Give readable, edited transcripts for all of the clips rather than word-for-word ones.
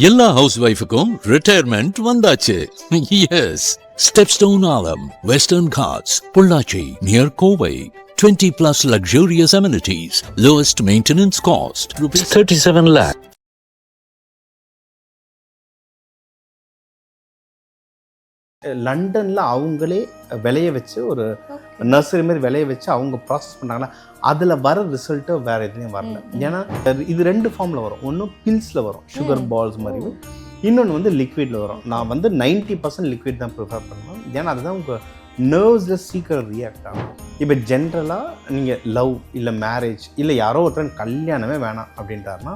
எல்லா ஹவுஸ் ஒய்ஃபுக்கும் ரிட்டையர்மெண்ட் வந்தாச்சு. எஸ், ஸ்டெப்ஸ்டோன் ஆலம், western Ghats, Pollachi near Kovai. 20 plus luxurious amenities, lowest maintenance cost, rupees 37 lakh. லண்டனில் அவங்களே விளைய வச்சு ஒரு நர்சரி மாதிரி விளைய வச்சு அவங்க ப்ராசஸ் பண்ணாங்கன்னா அதில் வர ரிசல்ட்டு வேறு எதுலேயும் வரல. ஏன்னா இது 2 ஃபார்மில் வரும். ஒன்று பில்ஸில் வரும், சுகர் பால்ஸ் மாதிரி. இன்னொன்று வந்து லிக்விடில் வரும். நான் வந்து 90% லிக்விட் தான் ப்ரிஃபர் பண்ணுவேன். ஏன்னா அதுதான் உங்கள் நர்வ்ஸில் சீக்கிரம் ரியாக்ட் ஆகும். இப்போ ஜென்ரலாக நீங்கள் லவ் இல்லை மேரேஜ் இல்லை யாரோ ஒருத்தர் கல்யாணமே வேணாம் அப்படின்ட்டாருன்னா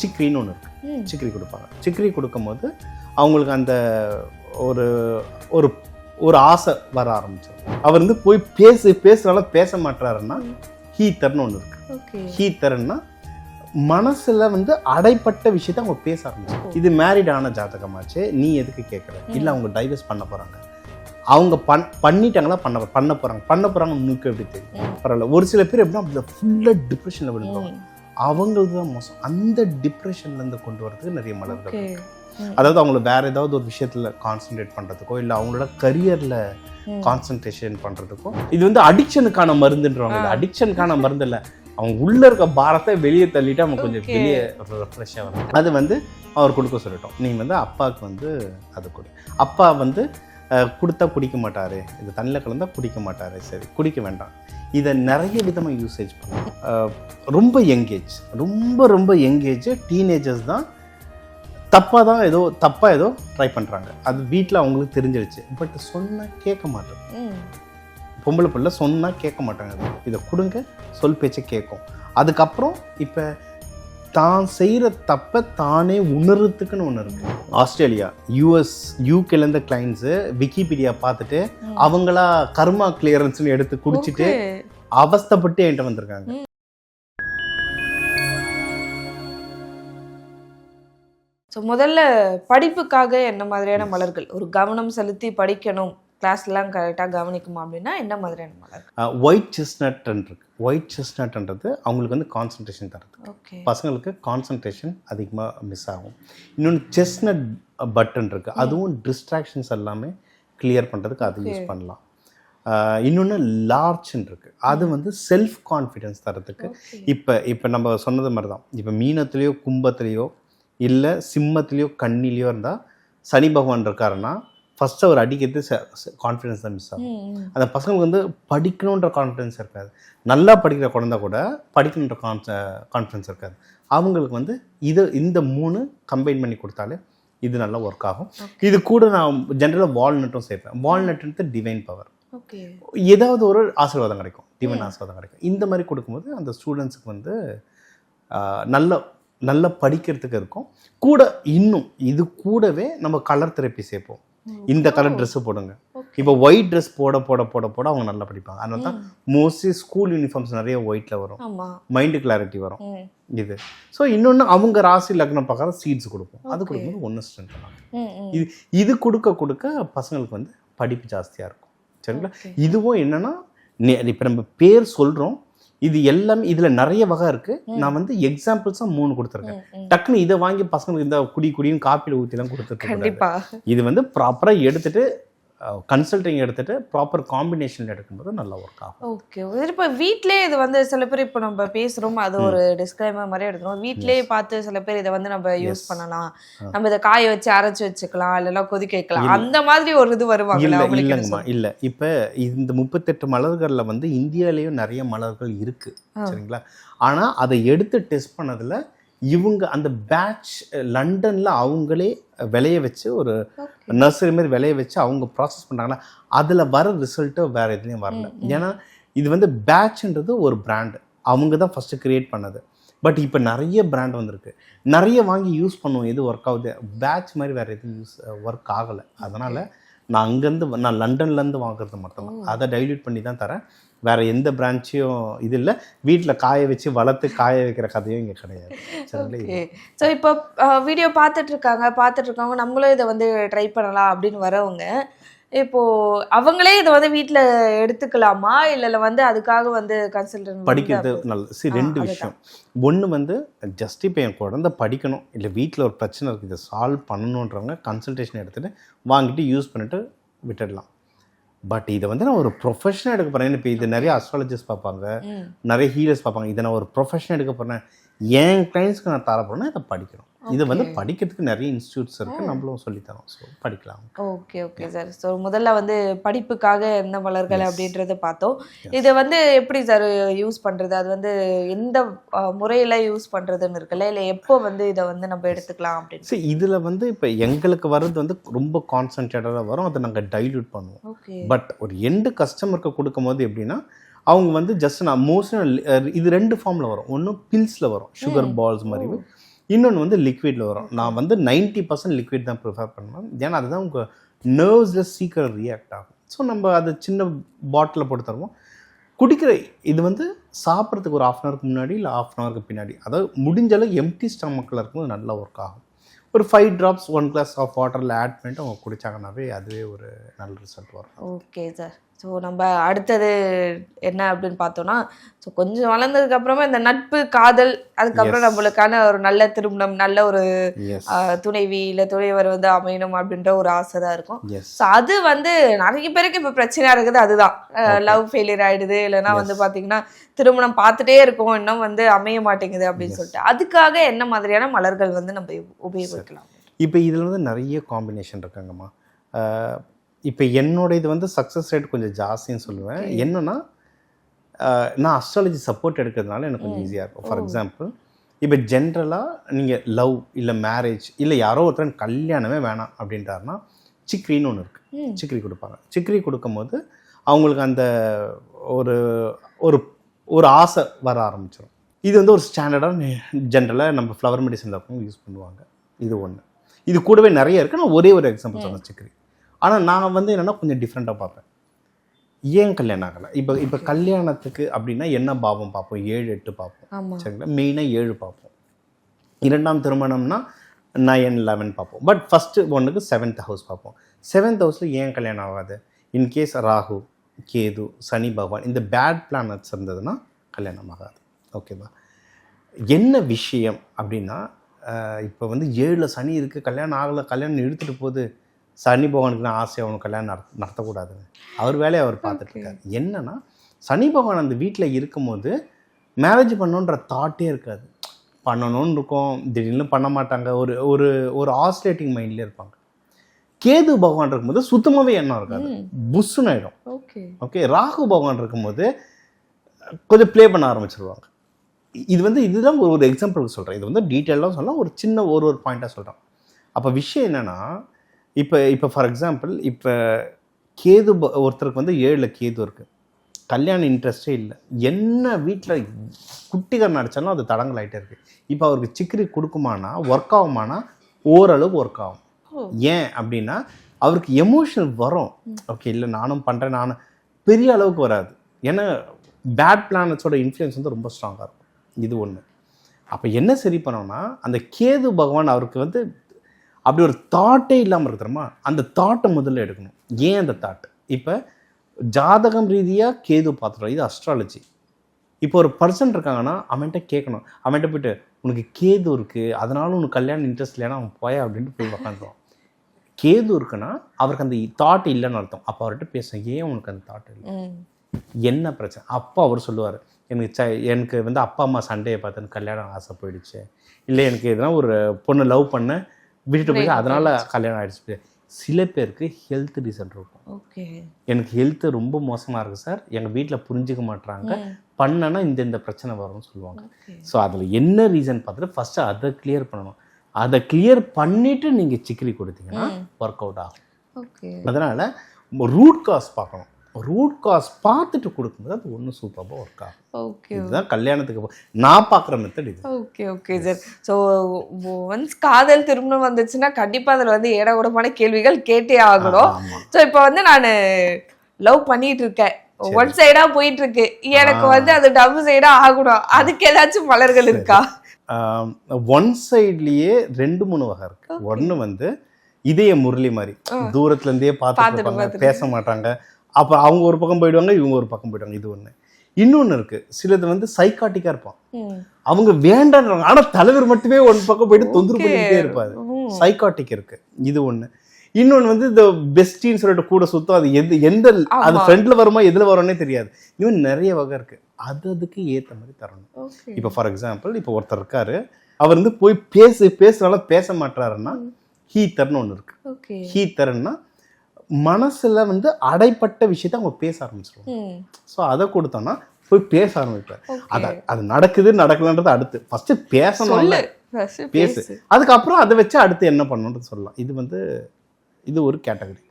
சிக்ரின்னு ஒன்று இருக்குது, சிக்ரி கொடுப்பாங்க. சிக்ரி கொடுக்கும்போது அவங்களுக்கு அந்த ஒரு ஒரு ஒரு ஆசை வர ஆரம்பிச்சிடும். அவர் வந்து போய் பேசுறதால பேச மாட்டாருன்னா ஹீத்தர்னு ஒன்று இருக்குது. ஹீத்தர்ன்னா மனசுல வந்து அடைப்பட்ட விஷயத்த அவங்க பேச ஆரம்பிச்சு. இது மேரிடான ஜாதகமாச்சு, நீ எதுக்கு கேட்குற? இல்லை அவங்க டைவர்ஸ் பண்ண போகிறாங்க, அவங்க பண்ணிட்டாங்களா பண்ண போகிறாங்க முன்னுக்கு எப்படி தெரியும்? பரவாயில்ல. ஒரு சில பேர் எப்படின்னா அப்படி ஃபுல்லாக டிப்ரெஷனில் விழுந்துருவாங்க. அவங்களுக்கு தான் மோசம். அந்த டிப்ரெஷன்லேருந்து கொண்டு வரதுக்கு நிறைய மலர்கள் இருக்கு. அதாவது அவங்கள வேற ஏதாவது ஒரு விஷயத்துல கான்சென்ட்ரேட் பண்றதுக்கோ இல்லை அவங்களோட கரியர்ல கான்சென்ட்ரேஷன் பண்றதுக்கோ இது வந்து அடிக்ஷனுக்கான மருந்துன்றவங்க. அடிக்ஷனுக்கான மருந்து இல்லை, அவங்க உள்ள இருக்க பாரத்தை வெளியே தள்ளிட்டு அவங்க கொஞ்சம் வெளியே ரெஃப்ரெஷ்ஷாக வரும். அது வந்து அவர் கொடுக்க சொல்லிட்டோம். நீங்கள் வந்து அப்பாவுக்கு வந்து அது கொடு. அப்பா வந்து கொடுத்தா குடிக்க மாட்டார், இது தண்ணியில் கலந்தால் குடிக்க மாட்டார், சரி குடிக்க வேண்டாம். இதை நிறைய விதமாக யூசேஜ் பண்ணுவோம். ரொம்ப ரொம்ப யங்கேஜ் டீனேஜர்ஸ் தான் தப்பாக ஏதோ ட்ரை பண்ணுறாங்க. அது வீட்டில் அவங்களுக்கு தெரிஞ்சிடுச்சு. பட் சொன்னால் கேட்க மாட்டாங்க. பொம்பளை பிள்ளை சொன்னால் கேட்க மாட்டாங்க. இதை கொடுங்க, சொல் பேச்சை கேட்கும். அதுக்கப்புறம் இப்போ தான் செய்கிற தப்பை தானே உணர்றதுக்குன்னு ஒன்று இருக்குது. ஆஸ்திரேலியா, US, UKலேருந்து கிளைண்ட்ஸு விக்கிபீடியா பார்த்துட்டு அவங்களா கர்மா கிளியரன்ஸ்னு எடுத்து குடிச்சிட்டு அவஸ்தைப்பட்டு என்கிட்ட வந்திருக்காங்க. ஸோ முதல்ல படிப்புக்காக என்ன மாதிரியான மலர்கள், ஒரு கவனம் செலுத்தி படிக்கணும், கிளாஸ்லாம் கரெக்டாக கவனிக்குமா அப்படின்னா என்ன மாதிரியான மலர்கள்? ஒயிட் செஸ்னட்ன்னு இருக்கு. ஒயிட் செஸ்னட்ன்றது அவங்களுக்கு வந்து கான்சன்ட்ரேஷன் தரது. பசங்களுக்கு கான்சன்ட்ரேஷன் அதிகமாக மிஸ் ஆகும். இன்னொன்று செஸ்னட் பட்டன் இருக்குது, அதுவும் டிஸ்ட்ராக்ஷன்ஸ் எல்லாமே கிளியர் பண்ணுறதுக்கு அது யூஸ் பண்ணலாம். இன்னொன்று லார்ச்ன்னு இருக்குது, அது வந்து செல்ஃப் கான்ஃபிடென்ஸ் தரதுக்கு. இப்போ நம்ம சொன்னது மாதிரி தான். இப்போ மீனத்துலேயோ கும்பத்துலேயோ இல்லை சிம்மத்துலேயோ கண்ணிலையோ இருந்தால் சனி பகவான் இருக்காருன்னா ஃபஸ்ட்டு அவர் அடிக்கிறது கான்ஃபிடென்ஸ் தான் மிஸ் ஆகும். அந்த பசங்களுக்கு வந்து படிக்கணுன்ற கான்ஃபிடென்ஸ் இருக்காது. நல்லா படிக்கிற குழந்தை கூட படிக்கணுன்ற கான்ஃபிடென்ஸ் இருக்காது. அவங்களுக்கு வந்து இந்த 3 கம்பைன் பண்ணி கொடுத்தாலே இது நல்லா ஒர்க் ஆகும். இது கூட நான் ஜென்ரலாக வால்நட்டும் சேர்ப்பேன். வால்நட்டுன்றது டிவைன் பவர். ஏதாவது ஒரு ஆசீர்வாதம் கிடைக்கும், டிவைன் ஆசீர்வாதம் கிடைக்கும். இந்த மாதிரி கொடுக்கும்போது அந்த ஸ்டூடெண்ட்ஸுக்கு வந்து நல்லா படிக்கிறதுக்கு இருக்கும். கூட இன்னும் இது கூடவே நம்ம கலர் தெரப்பி சேர்ப்போம். இந்த கலர் ட்ரெஸ்ஸு போடுங்க. இப்போ ஒயிட் ட்ரெஸ் போட அவங்க நல்லா படிப்பாங்க. அதனால தான் மோஸ்ட்லி ஸ்கூல் யூனிஃபார்ம்ஸ் நிறைய ஒயிட்டில் வரும், மைண்டு கிளாரிட்டி வரும். இது ஸோ இன்னொன்று அவங்க ராசி லக்னம் பார்க்குற சீட்ஸ் கொடுப்போம். அது கொடுக்கும்போது ஒன்று ஸ்ட்ரென்த் ஆகும். இது கொடுக்க பசங்களுக்கு வந்து படிப்பு ஜாஸ்தியாக இருக்கும். சரிங்களா? இதுவும் என்னென்னா இப்போ நம்ம பேர் சொல்கிறோம், இது எல்லாமே இதில் நிறைய வகை இருக்குது. நான் வந்து எக்ஸாம்பிள்ஸாக 3 கொடுத்துருக்கேன். டக்குன்னு இதை வாங்கி பசங்களுக்கு இந்த குடியும் காப்பியில் ஊற்றிலாம் கொடுத்துருக்கேன். இது வந்து ப்ராப்பராக எடுத்துகிட்டு கன்சல்டிங் எடுத்துகிட்டு ப்ராப்பர் காம்பினேஷன் எடுக்கும்போது நல்லா ஒர்க் ஆகும். ஓகே. இப்போ வீட்டிலே இது வந்து சில பேர் இப்போ நம்ம பேசுகிறோம், அது ஒரு டிஸ்க்ளைமர் மாதிரி எடுக்கணும். வீட்டிலே பார்த்து சில பேர் இதை வந்து நம்ம யூஸ் பண்ணலாம், நம்ம இதை காய வச்சு அரைச்சி வச்சுக்கலாம், இல்லைன்னா கொதிக்க வைக்கலாம், அந்த மாதிரி ஒரு இது வருவாங்க. இல்லைங்கம்மா, இல்லை. இப்போ இந்த 38 மலர்களில் வந்து இந்தியாவிலேயும் நிறைய மலர்கள் இருக்குது. சரிங்களா? ஆனால் அதை எடுத்து டெஸ்ட் பண்ணதில் இவங்க அந்த பேட்ச் லண்டனில் அவங்களே விளைய வச்சு ஒரு நர்சரி மாதிரி விளைய வச்சு அவங்க ப்ராசஸ் பண்ணாங்கன்னா அதில் வர ரிசல்ட்டு வேறு எதுலேயும் வரல. ஏன்னா இது வந்து பேட்ச்ன்றது ஒரு பிராண்டு, அவங்க தான் ஃபஸ்ட்டு க்ரியேட் பண்ணது. பட் இப்போ நிறைய பிராண்ட் வந்திருக்கு, நிறைய வாங்கி யூஸ் பண்ணுவோம். எது ஒர்க் ஆகுது? பேட்ச் மாதிரி வேறு எதுவும் ஒர்க் ஆகலை. அதனால் நான் லண்டன்லேருந்து வாங்குறது மட்டும்தான். அதை டைல்யூட் பண்ணி தான் தரேன். வேறு எந்த பிரான்ச்சையும் இது இல்லை. வீட்டில் காய வச்சு வளர்த்து காய வைக்கிற கதையும் இங்கே கிடையாது. ஓகே. ஸோ இப்போ வீடியோ பார்த்துட்ருக்காங்க, நம்மளும் இதை வந்து ட்ரை பண்ணலாம் அப்படின்னு வரவங்க இப்போ அவங்களே இதை வந்து வீட்ல எடுத்துக்கலாமா இல்ல வந்து அதுக்காக வந்து கன்சல்டன்ட் படிக்கிறது நல்லது. சரி, ரெண்டு விஷயம். ஒன்று வந்து ஜஸ்ட் இப்போ என் குழந்தை படிக்கணும், இல்லை வீட்டில் ஒரு பிரச்சனை இருக்குது, இதை சால்வ் பண்ணணுன்றவங்க கன்சல்டேஷன் எடுத்துகிட்டு வாங்கிட்டு யூஸ் பண்ணிட்டு விட்டுடலாம். பட் இதை வந்து நான் ஒரு ப்ரொஃபஷனாக எடுக்க போகிறேன். இப்போ இது நிறைய அஸ்ட்ராலஜிஸ்ட் பார்ப்பாங்க, நிறைய ஹீலர்ஸ் பார்ப்பாங்க. இதை நான் ஒரு ப்ரொஃபஷனாக எடுக்க போகிறேன், என் கிளைண்ட்ஸ்க்கு நான் தர போகிறேன்னா இதை படிக்கணும். இது வந்து படிக்கிறதுக்கு நிறைய இன்ஸ்டியூட்ஸ் இருக்குது, நம்மளும் சொல்லித்தரோம். ஸோ படிக்கலாம். Okay sir. ஸோ முதல்ல வந்து படிப்புக்காக என்ன மலர்கள் அப்படின்றத பார்த்தோம். இதை வந்து எப்படி சார் யூஸ் பண்ணுறது, அது வந்து எந்த முறையில் யூஸ் பண்ணுறதுன்னு இருக்குல்ல, இல்லை எப்போ வந்து இதை வந்து நம்ம எடுத்துக்கலாம் அப்படின்னு? சரி, இதில் வந்து இப்போ எங்களுக்கு வர்றது வந்து ரொம்ப கான்சன்ட்ரேட்டடாக வரும், அதை நாங்கள் டைல்யூட் பண்ணுவோம். பட் ஒரு எண்டு கஸ்டமருக்கு கொடுக்கும் போது எப்படின்னா அவங்க வந்து ஜஸ்ட் நான் மோஸ்ட்லி இது 2 ஃபார்மில் வரும். ஒன்று பில்ஸில் வரும், சுகர் பால்ஸ் மாதிரி. இன்னொன்று வந்து லிக்விடில் வரும். நான் வந்து 90% லிக்விட் தான் ப்ரிஃபர் பண்ணுவேன். ஏன்னா அதுதான் உங்கள் நர்வ்ஸில் சீக்கிரம் ரியாக்ட் ஆகும். ஸோ நம்ம அது சின்ன பாட்டிலில் போட்டு தருவோம். குடிக்கிற இது வந்து சாப்பிட்றதுக்கு ஒரு 1/2 ஹவருக்கு முன்னாடி இல்லை 1/2 ஹவருக்கு பின்னாடி, அதாவது முடிஞ்சளவு எம்டி ஸ்டமக்கில் இருக்கும்போது நல்லா ஒர்க் ஆகும். ஒரு 5 drops 1 glass ஆஃப் வாட்டரில் ஆட் பண்ணிட்டு அவங்க குடித்தாங்கன்னாவே அதுவே ஒரு நல்ல ரிசல்ட் வரும். Okay sir. ஸோ நம்ம அடுத்தது என்ன அப்படின்னு பார்த்தோன்னா, ஸோ கொஞ்சம் வளர்ந்ததுக்கப்புறமா இந்த நட்பு, காதல், அதுக்கப்புறம் நம்மளுக்கான ஒரு நல்ல திருமணம், நல்ல ஒரு துணைவி இல்லை துணைவர் வந்து அமையணும் அப்படின்ற ஒரு ஆசை தான் இருக்கும். ஸோ அது வந்து நிறைய பேருக்கு இப்போ பிரச்சனையாக இருக்குது. அதுதான் லவ் ஃபெயிலியர் ஆகிடுது, இல்லைன்னா வந்து பார்த்தீங்கன்னா திருமணம் பார்த்துட்டே இருக்கோம், இன்னும் வந்து அமைய மாட்டேங்குது அப்படின்னு சொல்லிட்டு, அதுக்காக என்ன மாதிரியான மலர்கள் வந்து நம்ம உபயோகிக்கலாம்? இப்போ இதில் வந்து நிறைய காம்பினேஷன் இருக்காங்கம்மா. இப்போ என்னோட இது வந்து சக்ஸஸ் ரேட் கொஞ்சம் ஜாஸ்தின்னு சொல்லுவேன். என்னன்னா நான் அஸ்ட்ராலஜி சப்போர்ட் எடுக்கிறதுனால எனக்கு கொஞ்சம் ஈஸியாக இருக்கும். ஃபார் எக்ஸாம்பிள், இப்போ ஜென்ரலாக நீங்கள் லவ் இல்லை மேரேஜ் இல்லை யாரோ ஒருத்தர் கல்யாணமே வேணாம் அப்படின்ட்டாருன்னா சிக்ரின்னு ஒன்று இருக்குது, சிக்ரி கொடுப்பாங்க. சிக்ரி கொடுக்கும்போது அவங்களுக்கு அந்த ஒரு ஒரு ஒரு ஆசை வர ஆரம்பிச்சிடும். இது வந்து ஒரு ஸ்டாண்டர்டாக ஜென்ரலாக நம்ம ஃப்ளவர் மெடிசனில் இருக்கவங்க யூஸ் பண்ணுவாங்க. இது ஒன்று. இது கூடவே நிறைய இருக்குது. நான் ஒரே ஒரு எக்ஸாம்பிள் சொன்னேன், சிக்ரி. ஆனால் நான் வந்து என்னென்னா கொஞ்சம் டிஃப்ரெண்ட்டாக பார்ப்பேன். ஏன் கல்யாணம் ஆகலை, இப்போ கல்யாணத்துக்கு அப்படின்னா என்ன பாவம் பார்ப்போம்? 7, 8 பார்ப்போம். சரிங்களா? மெயினாக 7 பார்ப்போம். 2ஆம் திருமணம்னா 9, 11 பார்ப்போம். பட் ஃபஸ்ட்டு ஒன்றுக்கு 7th ஹவுஸ் பார்ப்போம். 7th ஹவுஸில் ஏன் கல்யாணம் ஆகாது? இன்கேஸ் ராகு, கேது, சனி பகவான் இந்த பேட் பிளானட்ஸ் இருந்ததுன்னா கல்யாணம் ஆகாது. ஓகேவா? என்ன விஷயம் அப்படின்னா, இப்போ வந்து 7ல் சனி இருக்குது, கல்யாணம் ஆகலை, கல்யாணம் எடுத்துகிட்டு போகுது, சனி பகவானுக்கு நான் ஆசை அவனுக்கு கல்யாணம் நடத்தக்கூடாதுன்னு அவர் வேலையை அவர் பார்த்துட்டு இருக்காரு. என்னன்னா சனி பகவான் அந்த வீட்டில் இருக்கும்போது மேரேஜ் பண்ணணுன்ற தாட்டே இருக்காது. பண்ணணும்னு இருக்கும், திடீர்னு பண்ண மாட்டாங்க, ஒரு ஒரு ஒரு ஆசிலேட்டிங் மைண்ட்லேயே இருப்பாங்க. கேது பகவான் இருக்கும்போது சுத்தமாகவே எண்ணம் இருக்காது, புஷ்ஷுன்னு ஆகிடும். ஓகே, ராகு பகவான் இருக்கும்போது கொஞ்சம் ப்ளே பண்ண ஆரம்பிச்சிருவாங்க. இது வந்து இதுதான் ஒரு எக்ஸாம்பிளுக்கு சொல்கிறேன். இது வந்து டீட்டெயிலாக சொல்லலாம், ஒரு சின்ன ஒரு பாயிண்ட்டாக சொல்கிறேன். அப்போ விஷயம் என்னென்னா, இப்போ ஃபார் எக்ஸாம்பிள், இப்போ கேது ஒருத்தருக்கு வந்து 7ல் கேது இருக்குது, கல்யாணம் இன்ட்ரெஸ்டே இல்லை, என்ன வீட்டில் குட்டிகர் நடித்தாலும் அது தடங்கள் ஆகிட்டே இருக்குது. இப்போ அவருக்கு சிக்கிரி கொடுக்குமானா ஒர்க் ஆகுமானா ஓரளவுக்கு ஒர்க் ஆகும். ஏன் அப்படின்னா அவருக்கு எமோஷனல் வரும். ஓகே, இல்லை நானும் பண்ணுறேன், நானும் பெரிய அளவுக்கு வராது. ஏன்னா பேட் பிளானட்ஸோட இன்ஃப்ளூயன்ஸ் வந்து ரொம்ப ஸ்ட்ராங்காக இருக்கும். இது ஒன்று. அப்போ என்ன சரி பண்ணோம்னா, அந்த கேது பகவான் அவருக்கு வந்து அப்படி ஒரு தாட்டே இல்லாமல் இருக்கிறோமா, அந்த தாட்டை முதல்ல எடுக்கணும். ஏன் அந்த தாட்? இப்போ ஜாதகம் ரீதியாக கேது பார்த்துட்டோம், இது அஸ்ட்ராலஜி. இப்போ ஒரு பர்சன் இருக்காங்கன்னா அவன்கிட்ட கேட்கணும். அவன்கிட்ட போய்ட்டு உனக்கு கேது இருக்குது, அதனால உனக்கு கல்யாணம் இன்ட்ரெஸ்ட் இல்லைன்னா அவன் போயா அப்படின்ட்டு போய் உக்காந்துருவான். கேது இருக்குன்னா அவருக்கு அந்த தாட் இல்லைன்னு அர்த்தம். அப்போ அவர்கிட்ட பேச, ஏன் உனக்கு அந்த தாட் இல்லை, என்ன பிரச்சனை? அப்போ அவர் சொல்லுவார், எனக்கு வந்து அப்பா அம்மா சண்டையை பார்த்து கல்யாணம் ஆசை போயிடுச்சு, இல்லை எனக்கு எதுனா ஒரு பொண்ணு லவ் பண்ண விட்டுட்டு போயிட்டு அதனால கல்யாணம் ஆகிடுச்சு. சில பேருக்கு ஹெல்த் ரீசன் இருக்கும். எனக்கு ஹெல்த் ரொம்ப மோசமாக இருக்குது சார், எங்கள் வீட்டில் புரிஞ்சுக்க மாட்டாங்க, பண்ணனா இந்த பிரச்சனை வரும்னு சொல்லுவாங்க. ஸோ அதில் என்ன ரீசன் பார்த்துட்டு ஃபஸ்ட்டு அதை கிளியர் பண்ணணும். அதை கிளியர் பண்ணிவிட்டு நீங்கள் சிக்கிரி கொடுத்தீங்கன்னா ஒர்க் அவுட் ஆகும். அதனால் ரூட் காஸ் பார்க்கணும். ரூட் காஸ் பார்த்துட்டு கொடுக்கும்போது அது ஒன்றும் சூப்பராக ஒர்க் ஆகும். ஓகே, இதுதான் கல்யாணத்துக்கு நான் பார்க்குற மெத்தட் இது. Okay sir. ஸோ ஒன்ஸ் காதல் திருமணம் வந்துச்சுன்னா கண்டிப்பாக அதில் வந்து ஏடகூடமான கேள்விகள் கேட்டே ஆகணும். ஸோ இப்போ வந்து நான் லவ் பண்ணிட்டு இருக்கேன், ஒன் சைடாக போயிட்டு இருக்கு, எனக்கு வந்து அது டபுள் சைடாக ஆகணும், அதுக்கு ஏதாச்சும் மலர்கள் இருக்கா? ஒன் சைட்லேயே 2-3 வகை இருக்குது. ஒன்று வந்து இதய முரளி மாதிரி தூரத்துல இருந்தே பார்த்துட்டு இருப்பாங்க, பேச மாட்டாங்க. அப்ப அவங்க ஒரு பக்கம் போயிடுவாங்க, இவங்க ஒரு பக்கம் போயிடுவாங்க. இது ஒண்ணு. இன்னொன்னு இருக்கு, சிலது வந்து சைக்காட்டிக்கா இருப்பான். அவங்க வேண்டாம், ஆனா தலைவர் மட்டுமே ஒரு பக்கம் போயிட்டு தொந்தரவு பண்ணிட்டே இருப்பாரு. சைக்காட்டிக் இருக்கு, இது ஒண்ணு. இன்னொன்னு வந்து இந்த பெஸ்டின்னு சொல்லிட்டு கூட சுத்தம், அது எந்த அது ஃப்ரெண்ட்ல வருமா எதுல வரும்னே தெரியாது. இன்னும் நிறைய வகை இருக்கு, அதுக்கு ஏத்த மாதிரி தரணும். இப்ப ஃபார் எக்ஸாம்பிள், இப்ப ஒருத்தர் இருக்காரு, அவர் வந்து போய் பேசுனால பேச மாட்டாருன்னா ஹீத்தர்னு ஒண்ணு இருக்கு. ஹீத்தர்னா மனசுல வந்து அடைப்பட்ட விஷயத்த அவங்க பேச ஆரம்பிச்சிருவாங்க. ஸோ அதை கொடுத்தோம்னா போய் பேச ஆரம்பிப்பார். அது நடக்கலன்றது அடுத்து. ஃபர்ஸ்ட் பேசணும்ல, பேசு, அதுக்கப்புறம் அதை வச்சு அடுத்து என்ன பண்ணணும்னு சொல்லலாம். இது வந்து இது ஒரு கேட்டகரி.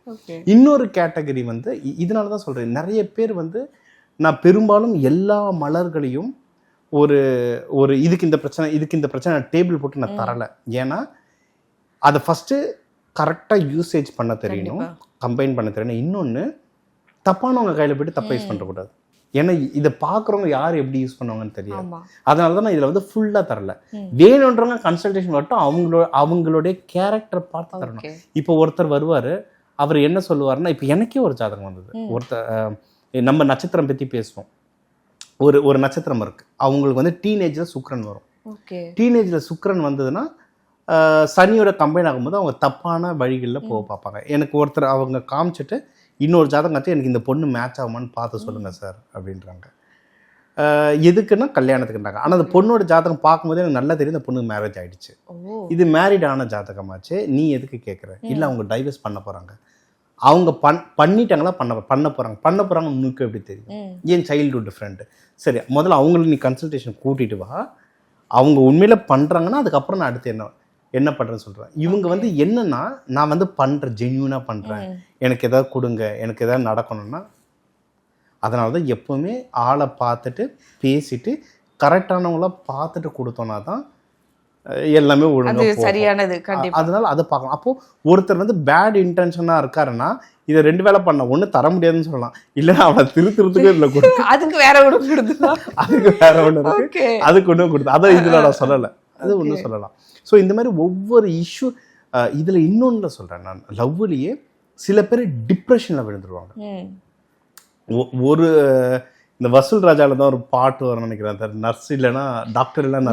இன்னொரு கேட்டகரி வந்து இதனாலதான் சொல்றேன், நிறைய பேர் வந்து நான் பெரும்பாலும் எல்லா மலர்களையும் ஒரு ஒரு இதுக்கு இந்த பிரச்சனை டேபிள் போட்டு நான் தரல. ஏன்னா அதை ஃபர்ஸ்ட் கரெக்டா யூசேஜ் பண்ண தெரியணும், கம்பைன் பண்ண தெரியணும். இன்னொன்னு, தப்பானவங்க கையில போயிட்டு தப்பா யூஸ் பண்ணக்கூடாது. ஏன்னா இதை பாக்குறவங்க யார் எப்படி யூஸ் பண்ணுவாங்கன்னு தெரியாது. அதனாலதான் நான் இதுல வந்து ஃபுல்லா தரல. வேணுன்றவங்க கன்சல்டேஷன் மட்டும் அவங்களுடைய கேரக்டர் பார்த்து தரணும். இப்போ ஒருத்தர் வருவாரு, அவர் என்ன சொல்லுவாருன்னா, இப்போ எனக்கே ஒரு ஜாதகம் வந்தது. ஒருத்தர் நம்ம நட்சத்திரம் பத்தி பேசுவோம். ஒரு நட்சத்திரம் இருக்கு, அவங்களுக்கு வந்து டீனேஜ்ல சுக்கிரன் வரும். டீனேஜ்ல சுக்கிரன் வந்ததுன்னா சனியோட கம்பைன் ஆகும்போது அவங்க தப்பான வழிகளில் போக பார்ப்பாங்க. எனக்கு ஒருத்தர் அவங்க காமிச்சிட்டு இன்னொரு ஜாதகம் காட்சி, எனக்கு இந்த பொண்ணு மேட்ச் ஆகுமான்னு பார்த்து சொல்லுங்கள் சார் அப்படின்றாங்க. எதுக்குன்னா கல்யாணத்துக்குன்றாங்க. ஆனால் அந்த பொண்ணோட ஜாதகம் பார்க்கும்போது எனக்கு நல்லா தெரியும் இந்த பொண்ணுக்கு மேரேஜ் ஆகிடுச்சு, இது மேரிட் ஆன ஜாதகமாச்சு, நீ எதுக்கு கேட்குற? இல்லை அவங்க டைவர்ஸ் பண்ண போகிறாங்க. அவங்க பண்ணிட்டாங்களா பண்ண போகிறாங்க உங்களுக்கு எப்படி தெரியும்? ஏன் சைல்டுஹுட் ஃப்ரெண்டு? சரி, முதல்ல அவங்களுக்கு நீ கன்சல்டேஷன் கூட்டிகிட்டு வா. அவங்க உண்மையில் பண்ணுறாங்கன்னா அதுக்கப்புறம் நான் அடுத்து என்ன பண்ணுறேன்னு சொல்கிறேன். இவங்க வந்து என்னன்னா, நான் வந்து பண்ணுறேன், ஜென்யூனாக பண்ணுறேன், எனக்கு எதாவது கொடுங்க, எனக்கு எதாவது நடக்கணும்னா. அதனால தான் எப்போவுமே ஆளை பார்த்துட்டு பேசிட்டு கரெக்டானவங்கள பார்த்துட்டு கொடுத்தோன்னா தான் எல்லாமே ஒழுங்காக சரியானது. அதனால அதை பார்க்கலாம். அப்போ ஒருத்தர் வந்து பேட் இன்டென்ஷனாக இருக்காருன்னா இதை 2 வேலை பண்ண, ஒன்று தர முடியாதுன்னு சொல்லலாம், இல்லைன்னா அவனை திருத்துறதுக்கு இல்லை கொடுத்து அதுக்கு வேற ஒன்று கொடுத்துலாம், அதுக்கு வேற ஒன்று இருக்கு, அதுக்கு ஒன்றும் கொடுத்து, அதை இதில் நான் சொல்லலை, அது ஒன்றும் சொல்லலாம். ஸோ இந்த மாதிரி ஒவ்வொரு இஷ்யூ. இதில் இன்னொன்று சொல்கிறேன், நான் லவ்லேயே சில பேர் டிப்ரெஷனில் விழுந்துருவாங்க. ஒரு இந்த வசூல் ராஜால தான் ஒரு பாட்டு வரும்னு நினைக்கிறேன், நர்ஸ் இல்லைன்னா டாக்டர் இல்லைன்னா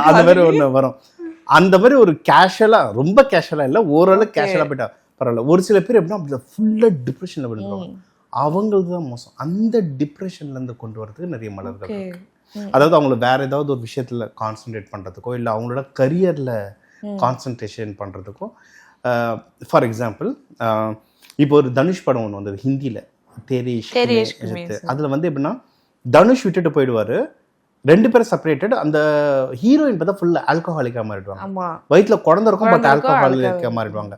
அந்த மாதிரி ஒன்று வரும். அந்த மாதிரி ஒரு கேஷுவலாக, ரொம்ப கேஷுவலாக இல்லை, ஓரளவு கேஷுவலாக போயிட்டா பரவாயில்ல. ஒரு சில பேர் எப்படின்னா அப்படி ஃபுல்லாக டிப்ரெஷனில் விழுந்துருவாங்க. அவங்களுக்கு தான் மோசம். அந்த டிப்ரெஷன்லேருந்து கொண்டு வரதுக்கு நிறைய மலர்கள் இருக்கு. அதாவது அவங்கள வேற ஏதாவது ஒரு விஷயத்துல கான்சென்ட்ரேட் பண்றதுக்கோ, இல்லை அவங்களோட கரியர்ல கான்சென்ட்ரேஷன் பண்றதுக்கோ. ஃபார் எக்ஸாம்பிள், இப்போ ஒரு தனுஷ் படம் ஒன்று வந்தது ஹிந்தியில, தேரே இஷ்க் மே. அதுல வந்து எப்படின்னா, தனுஷ் விட்டுட்டு போயிடுவாரு, 2 பேரும் செப்பரேட்டட். அந்த ஹீரோயின் பார்த்தா ஃபுல்லா ஆல்கஹாலிக்கா மாறிடுவாங்க, வயிற்றுல குழந்தை இருக்கும் பட் ஆல்கஹாலிக்கா மாறிடுவாங்க.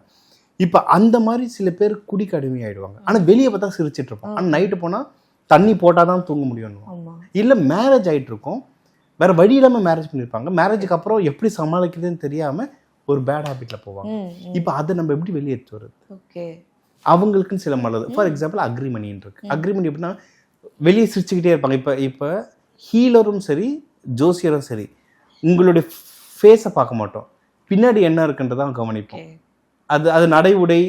இப்ப அந்த மாதிரி சில பேர் குடிக்கு அடிமையாயிடுவாங்க. ஆனா வெளியே பார்த்தா சிரிச்சிட்டு இருப்போம், ஆனா நைட்டு போனா தண்ணி போட்டாதான் தூங்க முடியும். இல்லை மேரேஜ் ஆகிட்டு இருக்கும், வேற வழி இல்லாமல் மேரேஜ் பண்ணியிருப்பாங்க, மேரேஜுக்கு அப்புறம் எப்படி சமாளிக்கிறதுன்னு தெரியாம ஒரு பேட் ஹேபிட்ல போவாங்க. இப்போ அதை நம்ம எப்படி வெளியேற்று வருது? அவங்களுக்குன்னு சில மலர். ஃபார் எக்ஸாம்பிள் அக்ரிமணின்னு இருக்கு. அக்ரிமணி எப்படின்னா வெளியே சிரிச்சுக்கிட்டே இருப்பாங்க. இப்போ ஹீலரும் சரி ஜோசியரும் சரி, உங்களுடைய ஃபேஸை பார்க்க மாட்டோம், பின்னாடி என்ன இருக்குன்றதான் கவனிப்போம். அது நடை உடை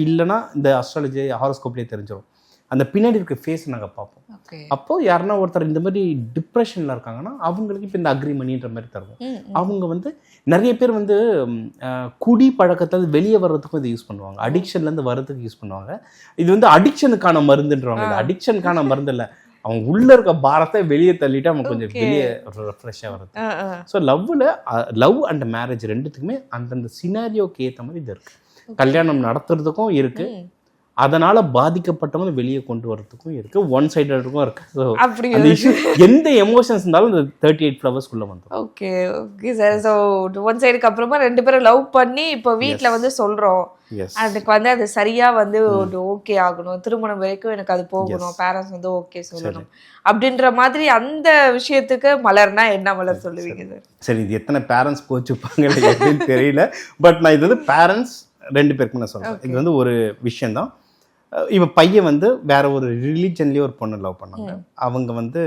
இல்லைன்னா இந்த அஸ்ட்ராலஜி ஹாரோஸ்கோப்லேயே தெரிஞ்சிடும். அந்த பின்னாடி இருக்க ஃபேஸ் நாங்கள் பார்ப்போம். அப்போ யாருன்னா ஒருத்தர் இந்த மாதிரி டிப்ரெஷன்ல இருக்காங்கன்னா அவங்களுக்கு இப்போ இந்த அக்ரிமணின்ற மாதிரி தருவோம். அவங்க வந்து நிறைய பேர் வந்து குடி பழக்கத்துல வெளியே வர்றதுக்கும் இதை யூஸ் பண்ணுவாங்க, அடிக்ஷன்ல இருந்து வர்றதுக்கு யூஸ் பண்ணுவாங்க. இது வந்து அடிக்ஷனுக்கான மருந்துன்றவாங்க. இது அடிக்ஷனுக்கான மருந்து இல்லை, அவங்க உள்ள இருக்க பாரத்தை வெளியே தள்ளிட்டு அவங்க கொஞ்சம் வெளியே ரெஃப்ரெஷ்ஷாக வருது. ஸோ லவ் அண்ட் மேரேஜ் ரெண்டுத்துக்குமே அந்தந்த சினாரியோக்கு ஏற்ற மாதிரி இது இருக்கு. கல்யாணம் நடத்துறதுக்கும் இருக்கு, அதனால பாதிக்கப்பட்டவங்க வெளியே கொண்டு வரதுக்கும் இருக்கு, ஒன் சைடடுக்கும் இருக்கு. எந்த எமோஷன்ஸ் இருந்தாலும் இந்த 38 ஃப்ளவர்ஸ்க்குள்ள வந்துடும். Okay sir. ஸோ ஒன் சைடுக்கு அப்புறமா 2 பேரும் லவ் பண்ணி இப்போ வீட்டில் வந்து சொல்றோம், அதுக்கு வந்து அது சரியா வந்து ஓகே ஆகணும், திருமணம் வரைக்கும் எனக்கு அது போகணும், பேரண்ட்ஸ் வந்து ஓகே சொல்லணும் அப்படின்ற மாதிரி அந்த விஷயத்துக்கு மலர்னா என்ன மலர் சொல்லுவீங்க சார்? சரி, இது எத்தனை பேரண்ட்ஸ் கோச்சுப்பாங்க அப்படின்னு தெரியல, பட் நான் இது வந்து பேரண்ட்ஸ் 2 பேருக்குமே நான் சொல்றேன். இது வந்து ஒரு விஷயம் தான். இப்போ பையன் வந்து வேற ஒரு ரிலீஜன்லேயே ஒரு பொண்ணு லவ் பண்ணாங்க. அவங்க வந்து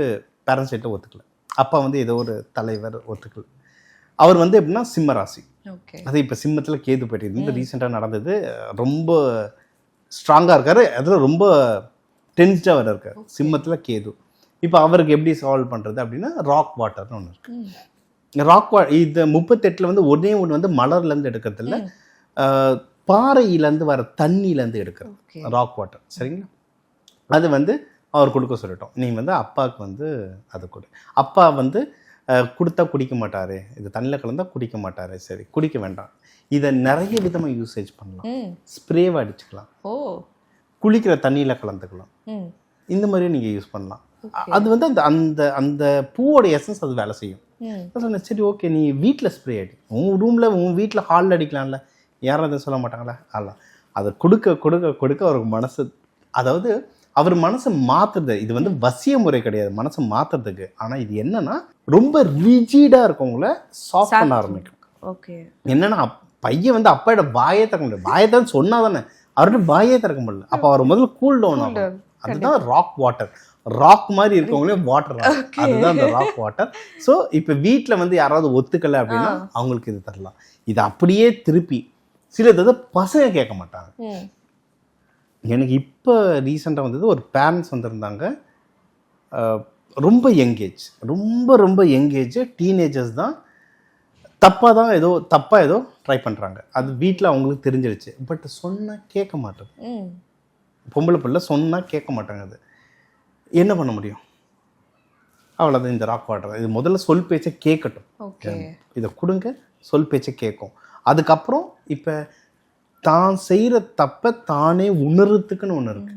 பேரண்ட்ஸ் கிட்ட ஒத்துக்கல, அப்பா வந்து ஏதோ ஒரு தலைவர் ஒத்துக்கல. அவர் வந்து எப்படின்னா சிம்ம ராசி. ஓகே. அது இப்போ சிம்மத்தில் கேது போயிட்டு இந்த ரீசெண்டாக நடந்தது. ரொம்ப ஸ்ட்ராங்காக இருக்காரு, அதில் ரொம்ப டென்ஸ்டாக வர இருக்காரு. சிம்மத்தில் கேது. இப்போ அவருக்கு எப்படி சால்வ் பண்ணுறது அப்படின்னா ராக் வாட்டர்னு ஒன்று இருக்குது. ராக் இது 38 வந்து ஒன்றே ஒன்று வந்து மலர்லேருந்து எடுக்கிறது இல்லை, பாறையிலேருந்து வர தண்ணியிலேருந்து எடுக்கிறது ராக் வாட்டர். சரிங்களா? அது வந்து அவர் கொடுக்க சொல்லிட்டோம். நீ வந்து அப்பாவுக்கு வந்து அதை கொடு. அப்பா வந்து கொடுத்தா குடிக்க மாட்டார், இது தண்ணியில் கலந்தால் குடிக்க மாட்டார். சரி, குடிக்க வேண்டாம். இதை நிறைய விதமாக யூசேஜ் பண்ணலாம். ஸ்ப்ரேவை அடிச்சுக்கலாம், குளிக்கிற தண்ணியில் கலந்துக்கலாம், இந்த மாதிரியும் நீங்கள் யூஸ் பண்ணலாம். அது வந்து அந்த அந்த அந்த பூவோட எசன்ஸ் அது வேலை செய்யும். சொன்னேன் சரி ஓகே, நீ வீட்டில் ஸ்ப்ரே அடி, உன் ரூமில் உன் வீட்டில் ஹாலில் அடிக்கலாம்ல, யாரும் அதை சொல்ல மாட்டாங்களா? அல்ல, அதை கொடுக்க கொடுக்க கொடுக்க அவருக்கு மனசு, அதாவது அவர் மனசை மாற்றுறது. இது வந்து வசிய முறை கிடையாது மனசை மாற்றுறதுக்கு. ஆனால் இது என்னன்னா ரொம்ப ரிஜிடாக இருக்கவங்கள சாஃப்ட் பண்ண ஆரம்பிக்கும். ஓகே. என்னன்னா பையன் வந்து அப்பாவோட வாயே திறக்க முடியாது, வாயை தான் சொன்னா தானே, அவர்கிட்ட வாயே திறக்க முடியல. அப்போ அவர் முதல்ல கூல் டவுன் ஆகும். அதுதான் ராக் வாட்டர். ராக் மாதிரி இருக்கவங்களே வாட்டர், அதுதான் அந்த ராக் வாட்டர். ஸோ இப்போ வீட்டில் வந்து யாராவது ஒத்துக்கலை அப்படின்னா அவங்களுக்கு இது தரலாம். இது அப்படியே திருப்பி சிலது பசங்க கேட்க மாட்டாங்க. எனக்கு இப்போ ரீசெண்டாக வந்தது, ஒரு பேரண்ட்ஸ் வந்திருந்தாங்க, ரொம்ப யங்கேஜ், ரொம்ப யங்கேஜ் டீனேஜர்ஸ் தான். தப்பாக ஏதோ ட்ரை பண்ணுறாங்க. அது வீட்டில் அவங்களுக்கு தெரிஞ்சிடுச்சு. பட் சொன்னால் கேட்க மாட்டேது. பொம்பளை பிள்ளை சொன்னால் கேட்க மாட்டாங்க. அது என்ன பண்ண முடியும்? அவ்வளோதான் இந்த ராக் வாட்டர். இது முதல்ல சொல் பேச்சை கேட்கட்டும், இதை கொடுங்க, சொல் பேச்சை கேட்கும். அதுக்கப்புறம் இப்போ தான் செய்கிற தப்பை தானே உணர்றதுக்குன்னு ஒன்று இருக்கு.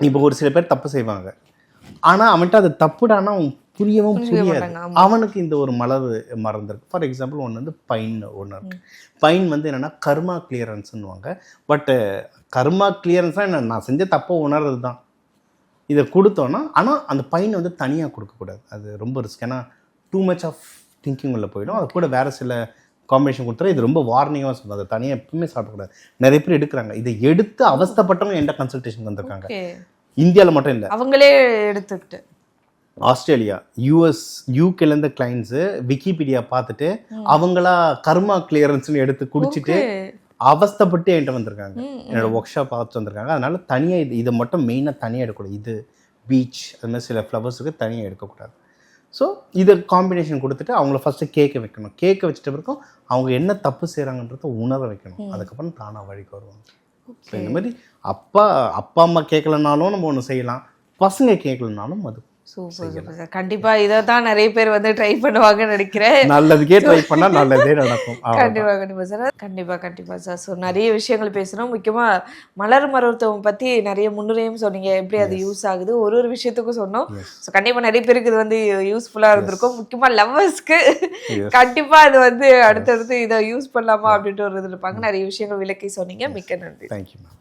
இப்போ ஒரு சில பேர் தப்பு செய்வாங்க, ஆனால் அவன்கிட்ட அது தப்புடானா அவன் புரியவும் புரியாது. அவனுக்கு இந்த ஒரு மரம் இருக்கு. ஃபார் எக்ஸாம்பிள் ஒன்று வந்து பைன் ஒன்று இருக்கு. பைன் வந்து என்னென்னா கர்மா கிளியரன்ஸ்ன்னுவாங்க. பட்டு கர்மா கிளியரன்ஸ்னால் என்ன, நான் செஞ்ச தப்பை உணர்றது தான். இதை கொடுத்தோன்னா, ஆனால் அந்த பைன் வந்து தனியாக கொடுக்கக்கூடாது, அது ரொம்ப ரிஸ்க். ஏன்னா டூ மச் ஆஃப் திங்கிங் உள்ள போயிடும். அது கூட வேறு சில காம்பினேஷன் கொடுத்துரு. இது ரொம்ப வார்னிங்காக சொல்லுது, அதை தனியாக எப்பவுமே சாப்பிடக்கூடாது. நிறைய பேர் எடுக்கிறாங்க. இதை எடுத்து அவஸ்தப்பட்டவங்க என்கிட்ட கன்சல்டேஷன் வந்திருக்காங்க. இந்தியாவில் மட்டும் இல்லை, அவங்களே எடுத்துக்கிட்டு ஆஸ்திரேலியா, யூஎஸ், யூகேலேருந்து கிளைண்ட்ஸு விக்கிபீடியா பார்த்துட்டு அவங்களா கர்மா கிளியரன்ஸ்னு எடுத்து குடிச்சிட்டு அவஸ்தப்பட்டு என்கிட்ட வந்திருக்காங்க. என்னோட ஒர்க் ஷாப் பார்த்து வந்திருக்காங்க. அதனால தனியாக இதை மட்டும் மெயினாக தனியாக எடுக்கக்கூடாது. இது பீச் அது மாதிரி சில ஃப்ளவர்ஸுக்கு தனியாக எடுக்கக்கூடாது. ஸோ இதை காம்பினேஷன் கொடுத்துட்டு அவங்கள ஃபஸ்ட்டு கேட்க வைக்கணும். கேட்க வச்சுட்டு பிறக்கும் அவங்க என்ன தப்பு செய்கிறாங்கன்றத உணர வைக்கணும். அதுக்கப்புறம் தானாக வழிக்கு வருவாங்க. ஸோ இந்த மாதிரி அப்பா அம்மா கேட்கலனாலும் நம்ம ஒன்று செய்யலாம், பசங்க கேட்கலனாலும் அது சூப்பர். கண்டிப்பா இதை தான் நிறைய பேர் வந்து ட்ரை பண்ணுவாங்கன்னு நினைக்கிறேன். நல்லதுக்கே ட்ரை பண்ணா நல்லதே நடக்கும். கண்டிப்பா சார், கண்டிப்பா சார். ஸோ நிறைய விஷயங்கள் பேசணும். முக்கியமா மலர் மருத்துவம் பத்தி நிறைய முன்னுரையும் சொன்னீங்க, எப்படி அது யூஸ் ஆகுது, ஒரு விஷயத்துக்கும் சொன்னோம். ஸோ கண்டிப்பா நிறைய பேருக்கு இது வந்து யூஸ்ஃபுல்லா இருந்திருக்கும். முக்கியமா லவ்வர்ஸ்க்கு கண்டிப்பா இது வந்து அடுத்தடுத்து இதை யூஸ் பண்ணலாமா அப்படின்ட்டு ஒரு இது இருப்பாங்க. நிறைய விஷயங்கள் விளக்கி சொன்னீங்க. மிக்க நன்றி. Thank you ma'am.